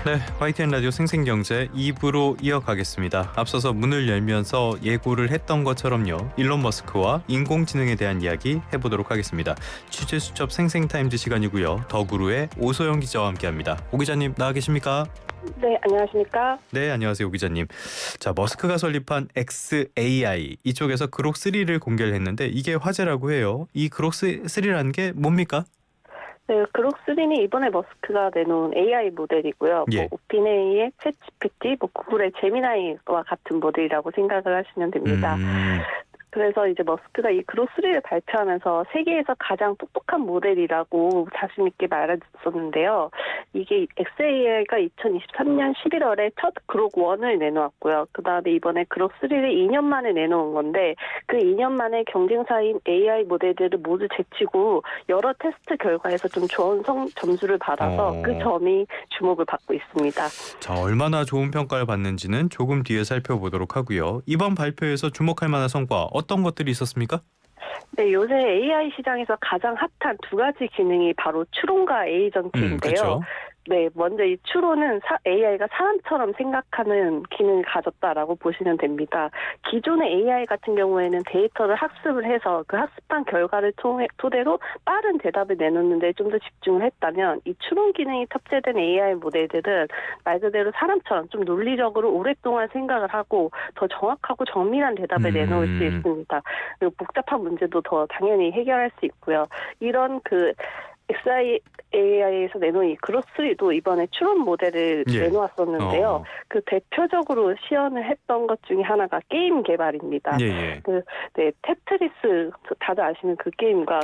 네, YTN 라디오 생생경제 2부로 이어가겠습니다. 앞서서 문을 열면서 예고를 했던 것처럼요. 일론 머스크와 인공지능에 대한 이야기 해보도록 하겠습니다. 취재 수첩 생생타임즈 시간이고요. 더구루의 오소영 기자와 함께합니다. 오 기자님 나와 계십니까? 네, 안녕하십니까? 네, 안녕하세요, 오 기자님. 자, 머스크가 설립한 xAI 이쪽에서 그록3를 공개를 했는데 이게 화제라고 해요. 이 그록3라는 게 뭡니까? 네, 그록3는 이번에 머스크가 내놓은 AI 모델이고요. 예. 오픈AI의 챗GPT, 구글의 제미나이와 같은 모델이라고 생각을 하시면 됩니다. 그래서 이제 머스크가 이 그록3를 발표하면서 세계에서 가장 똑똑한 모델이라고 자신 있게 말했었는데요. 이게 xAI가 2023년 11월에 첫 그록1을 내놓았고요. 그 다음에 이번에 그록3를 2년 만에 내놓은 건데 그 2년 만에 경쟁사인 AI 모델들을 모두 제치고 여러 테스트 결과에서 좀 좋은 점수를 받아서 그 점이 주목을 받고 있습니다. 자, 얼마나 좋은 평가를 받는지는 조금 뒤에 살펴보도록 하고요. 이번 발표에서 주목할 만한 성과 어떤 것들이 있었습니까? 네, 요새 AI 시장에서 가장 핫한 두 가지 기능이 바로 추론과 에이전트인데요. 그렇죠. 네, 먼저 이 추론은 AI가 사람처럼 생각하는 기능을 가졌다라고 보시면 됩니다. 기존의 AI 같은 경우에는 데이터를 학습을 해서 그 학습한 결과를 토대로 빠른 대답을 내놓는데 좀 더 집중을 했다면 이 추론 기능이 탑재된 AI 모델들은 말 그대로 사람처럼 좀 논리적으로 오랫동안 생각을 하고 더 정확하고 정밀한 대답을 내놓을 수 있습니다. 그리고 복잡한 문제도 더 당연히 해결할 수 있고요. 이런 xAI에서 내놓은 이 그록3도 이번에 추론 모델을 내놓았었는데요. 그 대표적으로 시연을 했던 것 중에 하나가 게임 개발입니다. 테트리스 다들 아시는 그 게임과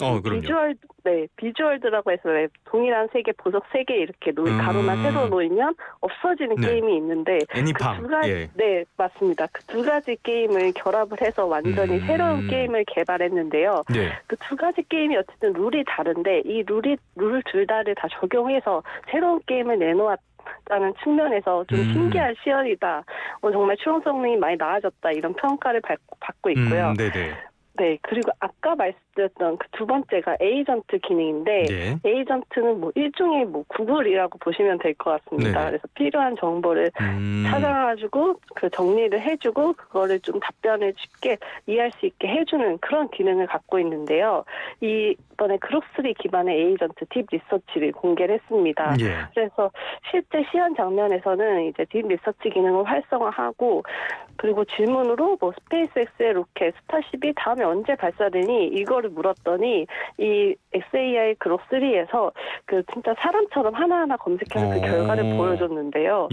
비주얼드라고 해서 동일한 세 개, 보석 세 개 이렇게 가로나 세로 놓이면 없어지는 게임이 있는데 애니팡. 그 두 가지, 네, 맞습니다. 그 두 가지 게임을 결합을 해서 완전히 새로운 게임을 개발했는데요. 그 두 가지 게임이 어쨌든 룰이 다른데 이 룰을 둘 다를 다 적용해서 새로운 게임을 내놓았다는 측면에서 좀 신기한 시연이다. 정말 추론 성능이 많이 나아졌다. 이런 평가를 받고 있고요. 네, 그리고 아까 말씀드렸던 그 두 번째가 에이전트 기능인데 에이전트는 일종의 구글이라고 보시면 될 것 같습니다. 그래서 필요한 정보를 찾아가지고 그 정리를 해주고 그거를 좀 답변을 쉽게 이해할 수 있게 해주는 그런 기능을 갖고 있는데요. 이번에 그록3 기반의 에이전트 딥 리서치를 공개를 했습니다. 그래서 실제 시연 장면에서는 이제 딥 리서치 기능을 활성화하고 그리고 질문으로 스페이스X의 로켓 스타쉽이 다음에 언제 발사되니 이거를 물었더니 이 xAI 그록3에서 진짜 사람처럼 하나하나 검색해서 그 결과를 보여줬는데요.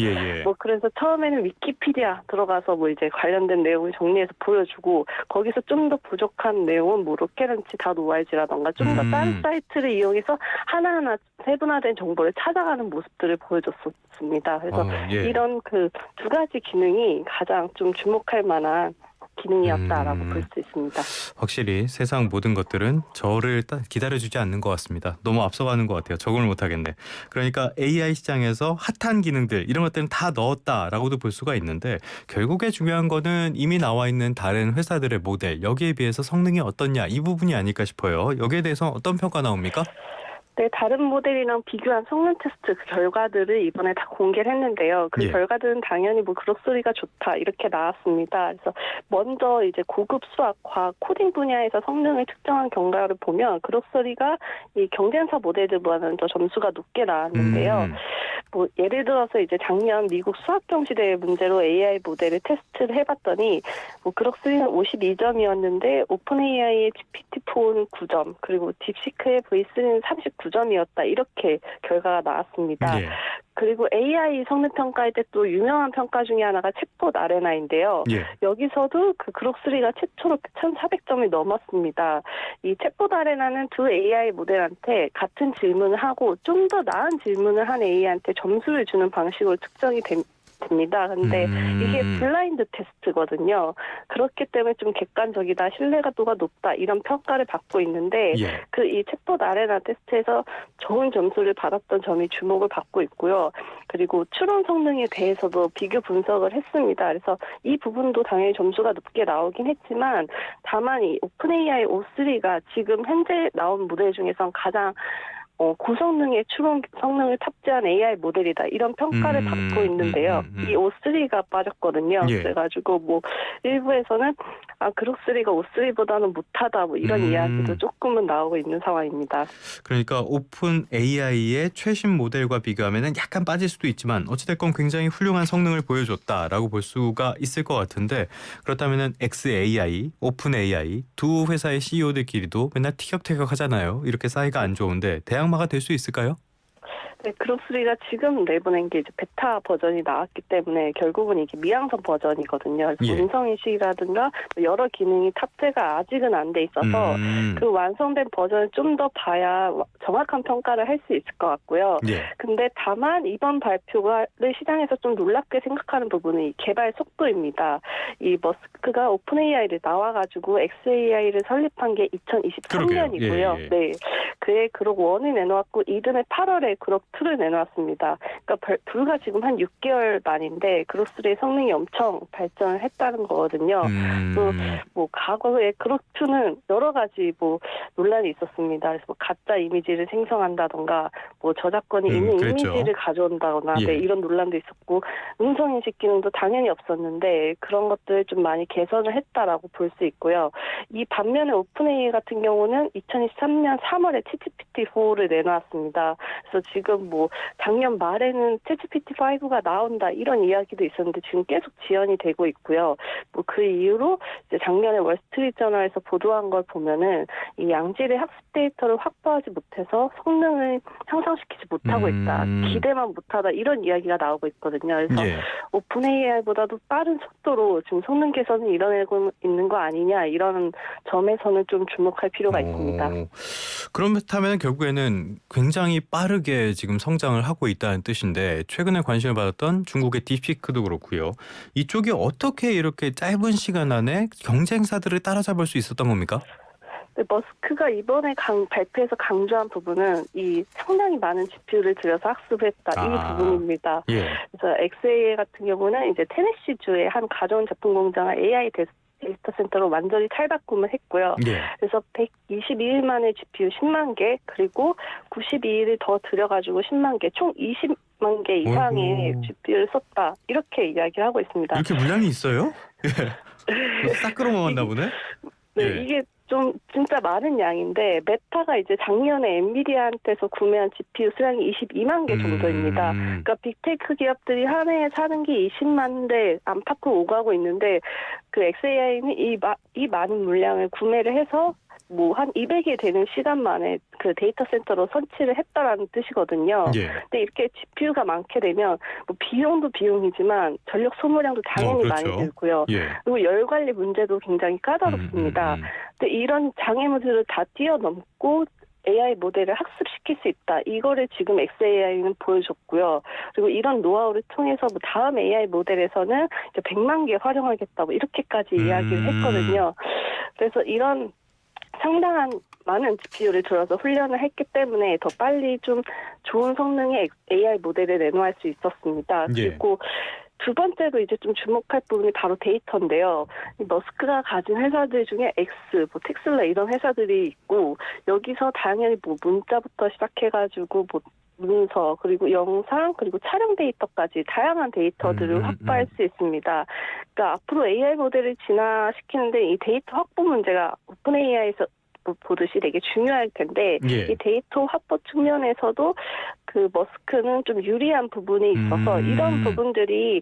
그래서 처음에는 위키피디아 들어가서 이제 관련된 내용을 정리해서 보여주고 거기서 좀 더 부족한 내용은 로켓런치 .org라던가 좀 더 다른 사이트를 이용해서 하나하나 세분화된 정보를 찾아가는 모습들을 보여줬습니다. 그래서 이런 두 가지 기능이 가장 좀 주목할 만한 기능이었다라고 볼 수 있습니다. 확실히 세상 모든 것들은 저를 기다려주지 않는 것 같습니다. 너무 앞서가는 것 같아요. 적응을 못하겠네. 그러니까 AI 시장에서 핫한 기능들 이런 것들은 다 넣었다라고도 볼 수가 있는데 결국에 중요한 거는 이미 나와 있는 다른 회사들의 모델 여기에 비해서 성능이 어떻냐 이 부분이 아닐까 싶어요. 여기에 대해서 어떤 평가 나옵니까? 네, 다른 모델이랑 비교한 성능 테스트 그 결과들을 이번에 다 공개를 했는데요. 그 결과들은 당연히 그록3가 좋다 이렇게 나왔습니다. 그래서 먼저 이제 고급 수학, 과학, 코딩 분야에서 성능을 측정한 결과를 보면 그록3가 이 경쟁사 모델들보다는 더 점수가 높게 나왔는데요. 예를 들어서 이제 작년 미국 수학경시대의 문제로 AI 모델을 테스트를 해봤더니 그록3는 52점이었는데 오픈AI의 GPT-4는 9점, 그리고 딥시크의 V3는 39점이었다. 이렇게 결과가 나왔습니다. 그리고 AI 성능 평가할 때 또 유명한 평가 중에 하나가 챗봇 아레나인데요. 여기서도 그 그록3가 최초로 1,400점이 넘었습니다. 이 챗봇 아레나는 두 AI 모델한테 같은 질문을 하고 좀 더 나은 질문을 한 AI한테 점수를 주는 방식으로 측정이 됩니다. 근데 이게 블라인드 테스트거든요. 그렇기 때문에 좀 객관적이다, 신뢰도가 높다 이런 평가를 받고 있는데 이 챗봇 아레나 테스트에서 좋은 점수를 받았던 점이 주목을 받고 있고요. 그리고 추론 성능에 대해서도 비교 분석을 했습니다. 그래서 이 부분도 당연히 점수가 높게 나오긴 했지만 다만 이 오픈AI O3가 지금 현재 나온 모델 중에선 가장 고성능의 추론 성능을 탑재한 AI 모델이다. 이런 평가를 받고 있는데요. 이 O3가 빠졌거든요. 예. 그래가지고 뭐 일부에서는 그록3가 O3보다는 못하다 뭐 이런 이야기도 조금은 나오고 있는 상황입니다. 그러니까 오픈 AI의 최신 모델과 비교하면 약간 빠질 수도 있지만 어찌됐건 굉장히 훌륭한 성능을 보여줬다라고 볼 수가 있을 것 같은데 그렇다면 XAI, 오픈 AI 두 회사의 CEO들끼리도 맨날 티격태격 하잖아요. 이렇게 사이가 안 좋은데 대항마가 될 수 있을까요? 네, 그록3가 지금 내보낸 게 이제 베타 버전이 나왔기 때문에 결국은 이게 미양성 버전이거든요. 그래서 음성인식이라든가 여러 기능이 탑재가 아직은 안 돼 있어서 그 완성된 버전을 좀 더 봐야 정확한 평가를 할 수 있을 것 같고요. 예. 근데 다만 이번 발표를 시장에서 좀 놀랍게 생각하는 부분은 이 개발 속도입니다. 이 머스크가 오픈 AI를 나와가지고 XAI를 설립한 게 2023년이고요. 예. 네, 그해 그록 1을 내놓았고 이듬해 8월에 그록 2를 내놓았습니다. 그러니까 불과 지금 한 6개월 만인데 그록 3의 성능이 엄청 발전을 했다는 거거든요. 또 뭐 과거에 그록 2는 여러 가지 뭐 논란이 있었습니다. 그래서 뭐 가짜 이미지를 생성한다던가 뭐 저작권이 있는 그랬죠. 이미지를 가져온다거나 예. 네, 이런 논란도 있었고 음성 인식 기능도 당연히 없었는데 그런 것들을 좀 많이 개선을 했다라고 볼 수 있고요. 이 반면에 오픈AI 같은 경우는 2023년 3월에 ChatGPT-4를 내놓았습니다. 그래서 지금 뭐 작년 말에는 ChatGPT-5가 나온다 이런 이야기도 있었는데 지금 계속 지연이 되고 있고요. 뭐 그 이후로 이제 작년에 월스트리트저널에서 보도한 걸 보면은 이 양질의 학습 데이터를 확보하지 못해서 성능을 향상시키지 못하고 있다. 기대만 못하다 이런 이야기가 나오고 있거든요. 그래서 예. 오픈 AI보다도 빠른 속도로 지금 성능 개선을 이뤄내고 있는 거 아니냐 이런 점에서는 좀 주목할 필요가 있습니다. 그렇다면 결국에는 굉장히 빠르게 지금 성장을 하고 있다는 뜻인데 최근에 관심을 받았던 중국의 딥시크도 그렇고요. 이쪽이 어떻게 이렇게 짧은 시간 안에 경쟁사들을 따라잡을 수 있었던 겁니까? 네, 머스크가 이번에 발표에서 강조한 부분은 이 상당히 많은 GPU를 들여서 학습했다 이 부분입니다. 예. 그래서 XAI 같은 경우는 이제 테네시주의 한 가전 제품 공장을 AI 데이터 센터로 완전히 탈바꿈을 했고요. 예. 그래서 122일 만에 GPU 10만 개 그리고 92일을 더 들여가지고 10만 개 총 20만 개 이상의 GPU를 썼다 이렇게 이야기를 하고 있습니다. 이렇게 물량이 있어요? 예. 싹 끌어모았나 보네. 네, 예. 이게 좀 진짜 많은 양인데 메타가 이제 작년에 엔비디아한테서 구매한 GPU 수량이 22만 개 정도입니다. 그러니까 빅테크 기업들이 한 해에 사는 게 20만 대 안팎으로 오가고 있는데 그 XAI는 이 많은 물량을 구매를 해서 뭐 한 200일 되는 시간 만에 그 데이터 센터로 설치를 했다라는 뜻이거든요. 예. 근데 이렇게 GPU가 많게 되면 뭐 비용도 비용이지만 전력 소모량도 당연히 그렇죠. 많이 들고요. 예. 그리고 열 관리 문제도 굉장히 까다롭습니다. 근데 이런 장애물들을 다 뛰어넘고 AI 모델을 학습시킬 수 있다. 이거를 지금 XAI는 보여줬고요. 그리고 이런 노하우를 통해서 뭐 다음 AI 모델에서는 이제 100만 개 활용하겠다고 이렇게까지 이야기를 했거든요. 그래서 이런 상당한 많은 GPU를 들어서 훈련을 했기 때문에 더 빨리 좀 좋은 성능의 AI 모델을 내놓을 수 있었습니다. 예. 그리고 두 번째로 이제 좀 주목할 부분이 바로 데이터인데요. 이 머스크가 가진 회사들 중에 뭐 텍슬라 이런 회사들이 있고 여기서 당연히 뭐 문자부터 시작해가지고 뭐 문서 그리고 영상 그리고 촬영 데이터까지 다양한 데이터들을 확보할 수 있습니다. 그러니까 앞으로 AI 모델을 진화시키는데 이 데이터 확보 문제가 오픈 AI에서 보듯이 되게 중요할 텐데 예. 이 데이터 확보 측면에서도 그 머스크는 좀 유리한 부분이 있어서 이런 부분들이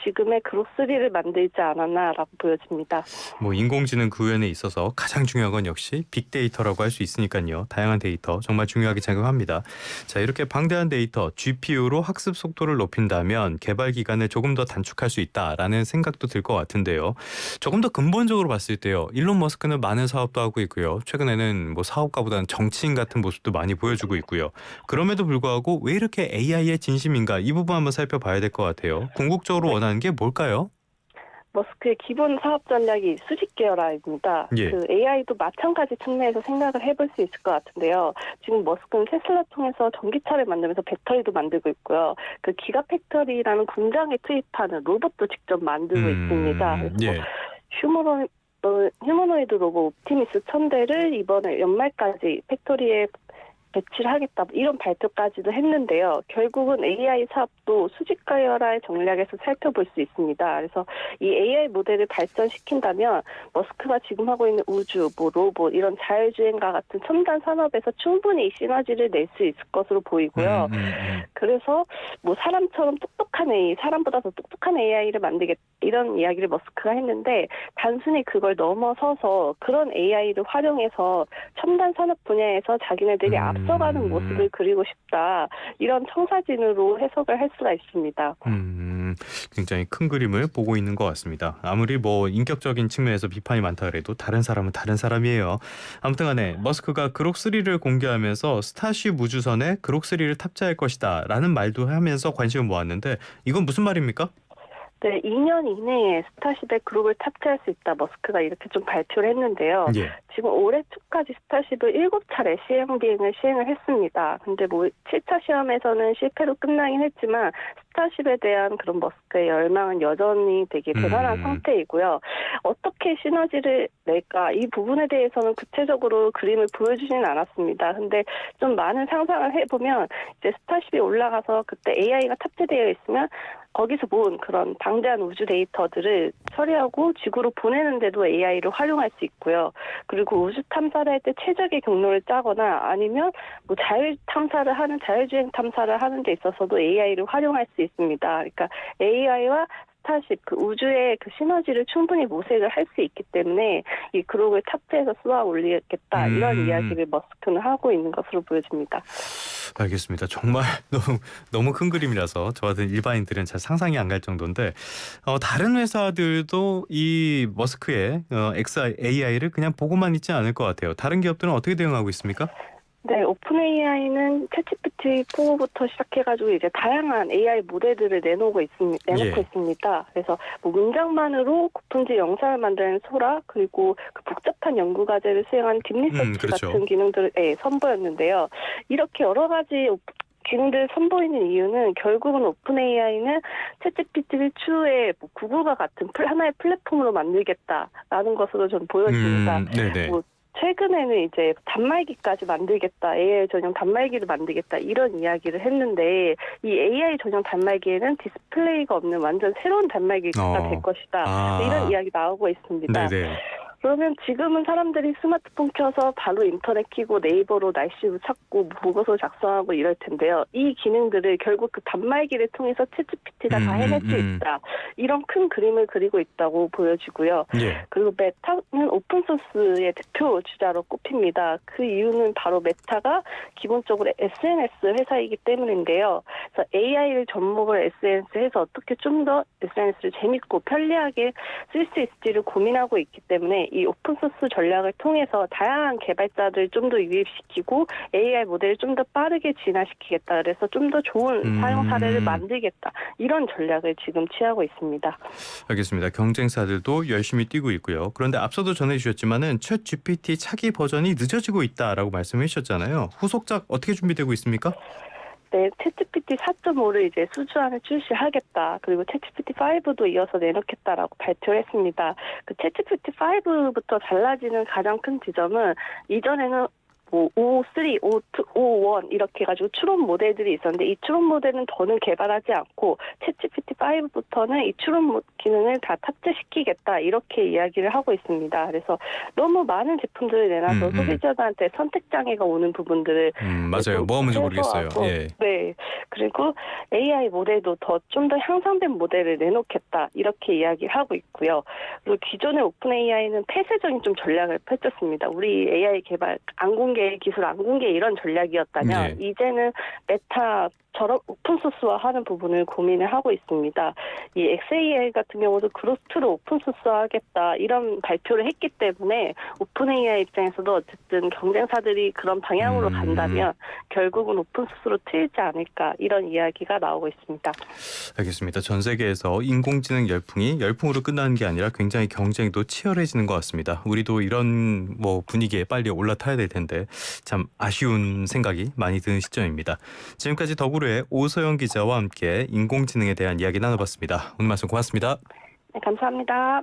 지금의 그록3를 만들지 않았나라고 보여집니다. 뭐 인공지능 구현에 있어서 가장 중요한 건 역시 빅데이터라고 할 수 있으니까요. 다양한 데이터 정말 중요하게 작용합니다. 자, 이렇게 방대한 데이터 GPU로 학습 속도를 높인다면 개발 기간을 조금 더 단축할 수 있다라는 생각도 들 것 같은데요. 조금 더 근본적으로 봤을 때요. 일론 머스크는 많은 사업도 하고 있고요. 최근에는 뭐 사업가보다는 정치인 같은 모습도 많이 보여주고 있고요. 그럼에도 불구하고 왜 이렇게 AI의 진심인가 이 부분 한번 살펴봐야 될 것 같아요. 궁극적으로 원하는 게 뭘까요? 머스크의 기본 사업 전략이 수직 계열화입니다. 예. 그 AI도 마찬가지 측면에서 생각을 해볼 수 있을 것 같은데요. 지금 머스크는 테슬라 통해서 전기차를 만들면서 배터리도 만들고 있고요. 그 기가팩터리라는 공장에 투입하는 로봇도 직접 만들고 있습니다. 그래서 예. 휴머노이드 로봇 옵티미스 1000대를 이번에 연말까지 팩토리에 배치를 하겠다 이런 발표까지도 했는데요. 결국은 AI 사업도 수직가열화의 전략에서 살펴볼 수 있습니다. 그래서 이 AI 모델을 발전시킨다면 머스크가 지금 하고 있는 우주, 뭐 로봇 이런 자율주행과 같은 첨단 산업에서 충분히 시너지를 낼 수 있을 것으로 보이고요. 그래서 뭐 사람처럼 똑똑한 AI, 사람보다 더 똑똑한 AI를 만들겠다 이런 이야기를 머스크가 했는데 단순히 그걸 넘어서서 그런 AI를 활용해서 첨단 산업 분야에서 자기네들이 앞서가는 모습을 그리고 싶다. 이런 청사진으로 해석을 할 수가 있습니다. 굉장히 큰 그림을 보고 있는 것 같습니다. 아무리 뭐 인격적인 측면에서 비판이 많다 그래도 다른 사람은 다른 사람이에요. 아무튼 간에 머스크가 그록3를 공개하면서 스타쉽 우주선에 그록3를 탑재할 것이다 라는 말도 하면서 관심을 모았는데 이건 무슨 말입니까? 네, 2년 이내에 스타쉽에 그룹을 탑재할 수 있다. 머스크가 이렇게 좀 발표를 했는데요. 예. 지금 올해 초까지 스타쉽을 7차례 비행을 시행을 했습니다. 근데 뭐 7차 시험에서는 실패로 끝나긴 했지만 스타쉽에 대한 그런 머스크의 열망은 여전히 되게 대단한 상태이고요. 어떻게 시너지를 낼까 이 부분에 대해서는 구체적으로 그림을 보여주지는 않았습니다. 근데 좀 많은 상상을 해보면 이제 스타쉽이 올라가서 그때 AI가 탑재되어 있으면 거기서 모은 그런 방대한 우주 데이터들을 처리하고 지구로 보내는데도 AI를 활용할 수 있고요. 그리고 우주 탐사를 할 때 최적의 경로를 짜거나 아니면 뭐 자율주행 탐사를 하는 데 있어서도 AI를 활용할 수 있습니다. 그러니까 AI와 스타쉽, 그 우주의 그 시너지를 충분히 모색을 할 수 있기 때문에 이 그룹을 탑재해서 쏘아 올리겠다 이런 이야기를 머스크는 하고 있는 것으로 보여집니다. 알겠습니다. 정말 너무 큰 그림이라서 저 같은 일반인들은 잘 상상이 안 갈 정도인데 다른 회사들도 이 머스크의 XAI를 그냥 보고만 있지 않을 것 같아요. 다른 기업들은 어떻게 대응하고 있습니까? 네, 오픈AI는 챗GPT4부터 시작해가지고 이제 다양한 AI 모델들을 내놓고 있습니다. 그래서 뭐 문장만으로 고품질 영상을 만드는 소라 그리고 그 복잡한 연구 과제를 수행하는 딥리서치 그렇죠. 같은 기능들을 선보였는데요. 이렇게 여러 가지 기능들을 선보이는 이유는 결국은 오픈AI는 챗GPT를 추후에 뭐 구글과 같은 하나의 플랫폼으로 만들겠다라는 것으로 좀 보여집니다. 네네. 뭐 최근에는 이제 단말기까지 만들겠다, AI 전용 단말기를 만들겠다 이런 이야기를 했는데 이 AI 전용 단말기에는 디스플레이가 없는 완전 새로운 단말기가 될 것이다. 이런 이야기 나오고 있습니다. 네네. 그러면 지금은 사람들이 스마트폰 켜서 바로 인터넷 켜고 네이버로 날씨 찾고 보고서 작성하고 이럴 텐데요. 이 기능들을 결국 그 단말기를 통해서 챗GPT가 다 해낼 수 있다. 이런 큰 그림을 그리고 있다고 보여지고요. 예. 그리고 메타는 오픈소스의 대표 주자로 꼽힙니다. 그 이유는 바로 메타가 기본적으로 SNS 회사이기 때문인데요. 그래서 AI를 접목을 SNS에 해서 어떻게 좀 더 SNS를 재밌고 편리하게 쓸 수 있을지를 고민하고 있기 때문에 이 오픈소스 전략을 통해서 다양한 개발자들 좀 더 유입시키고 AI 모델을 좀 더 빠르게 진화시키겠다. 그래서 좀 더 좋은 사용 사례를 만들겠다. 이런 전략을 지금 취하고 있습니다. 알겠습니다. 경쟁사들도 열심히 뛰고 있고요. 그런데 앞서도 전해주셨지만은 챗 GPT 차기 버전이 늦어지고 있다라고 말씀해 주셨잖아요. 후속작 어떻게 준비되고 있습니까? 네, 챗GPT 4.5를 이제 수주안을 출시하겠다. 그리고 챗GPT 5도 이어서 내놓겠다라고 발표를 했습니다. 그 챗GPT 5부터 달라지는 가장 큰 지점은 이전에는 뭐 5.3, 5.1 이렇게 해가지고 추론 모델들이 있었는데 이 추론 모델은 더는 개발하지 않고 챗GPT 5부터는 이 추론 기능을 다 탑재시키겠다 이렇게 이야기를 하고 있습니다. 그래서 너무 많은 제품들을 내놔서 소비자들한테 선택 장애가 오는 부분들을 맞아요. 뭐가 문제 모르겠어요. 예. 네. 그리고 AI 모델도 좀 더 향상된 모델을 내놓겠다 이렇게 이야기를 하고 있고요. 그리고 기존의 오픈 AI는 폐쇄적인 좀 전략을 펼쳤습니다. 우리 AI 개발 안 공개 기술 안 공개 이런 전략이었다면 이제는 메타처럼 오픈소스화하는 부분을 고민을 하고 있습니다. 이 XAI 같은 경우도 그로스트를 오픈소스화하겠다 이런 발표를 했기 때문에 오픈AI 입장에서도 어쨌든 경쟁사들이 그런 방향으로 간다면 결국은 오픈소스로 트이지 않을까 이런 이야기가 나오고 있습니다. 알겠습니다. 전 세계에서 인공지능 열풍으로 끝나는 게 아니라 굉장히 경쟁도 치열해지는 것 같습니다. 우리도 이런 분위기에 빨리 올라타야 될 텐데 참 아쉬운 생각이 많이 드는 시점입니다. 지금까지 더구로의 오소영 기자와 함께 인공지능에 대한 이야기 나눠봤습니다. 오늘 말씀 고맙습니다. 네, 감사합니다.